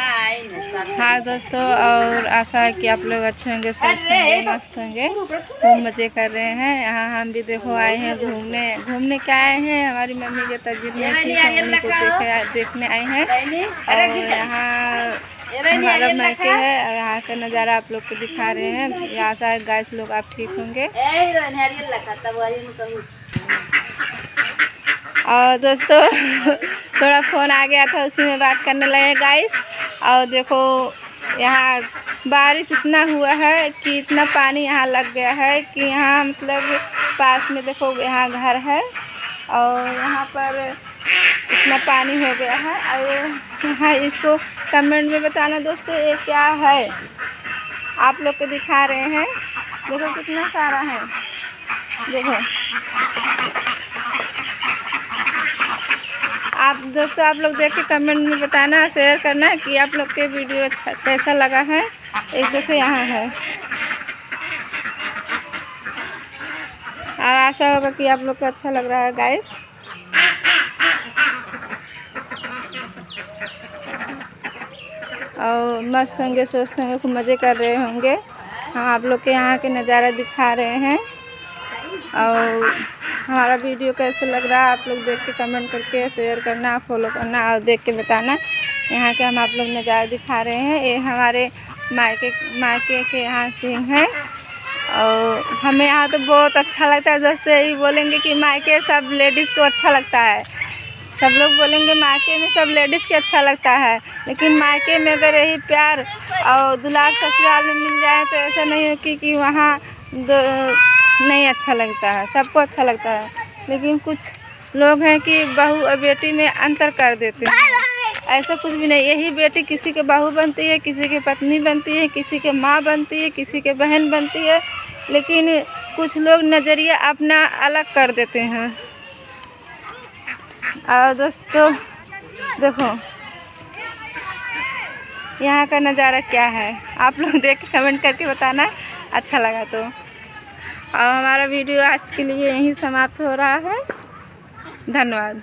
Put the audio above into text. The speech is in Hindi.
हाँ दोस्तों, और आशा है कि आप लोग अच्छे होंगे, स्वस्थ होंगे, मस्त होंगे, खूब मज़े कर रहे हैं। यहाँ हम भी देखो आए हैं घूमने क्या आए हैं। हमारी मम्मी की तबीयत नहीं ठीक है, उन्हीं को देखने आए हैं। और यहाँ हमारा मायके है और यहाँ का नज़ारा आप लोग को दिखा रहे हैं। आशा है गाइस लोग आप ठीक होंगे। और दोस्तों थोड़ा फ़ोन आ गया था, उसी में बात करने लगे गाइस। और देखो यहाँ बारिश इतना हुआ है कि इतना पानी यहाँ लग गया है कि यहाँ मतलब पास में देखो यहाँ घर है और यहाँ पर इतना पानी हो गया है। और यहाँ इसको कमेंट में बताना दोस्तों ये क्या है, आप लोग को दिखा रहे हैं। देखो कितना सारा है, देखो आप दोस्तों, आप लोग देख के कमेंट में बताना, शेयर करना कि आप लोग के वीडियो अच्छा कैसा लगा है। एक देखो यहाँ है, और आशा होगा कि आप लोग को अच्छा लग रहा है गाइस। और मस्त होंगे, स्वस्थ होंगे, खूब मज़े कर रहे होंगे। हम आप लोग के यहाँ के नज़ारा दिखा रहे हैं। और हमारा वीडियो कैसे लग रहा है आप लोग देख के कमेंट करके शेयर करना, फॉलो करना और देख के बताना। यहाँ के हम आप लोग नज़ारा दिखा रहे हैं। ये हमारे मायके के यहाँ सीन है। और हमें यहाँ तो बहुत अच्छा लगता है दोस्तों। यही बोलेंगे कि मायके सब लेडीज़ को अच्छा लगता है। सब लोग बोलेंगे मायके में सब लेडीज़ के अच्छा लगता है, लेकिन मायके में अगर यही प्यार और दुलार ससुराल में मिल जाए तो ऐसा नहीं हो कि वहाँ नहीं अच्छा लगता है, सबको अच्छा लगता है। लेकिन कुछ लोग हैं कि बहू और बेटी में अंतर कर देते हैं। ऐसा कुछ भी नहीं, यही बेटी किसी के बहू बनती है, किसी की पत्नी बनती है, किसी के माँ बनती है, किसी के बहन बनती है। लेकिन कुछ लोग नज़रिया अपना अलग कर देते हैं। और दोस्तों देखो यहाँ का नज़ारा क्या है, आप लोग देख के कमेंट करके बताना अच्छा लगा तो। और हमारा वीडियो आज के लिए यहीं समाप्त हो रहा है। धन्यवाद।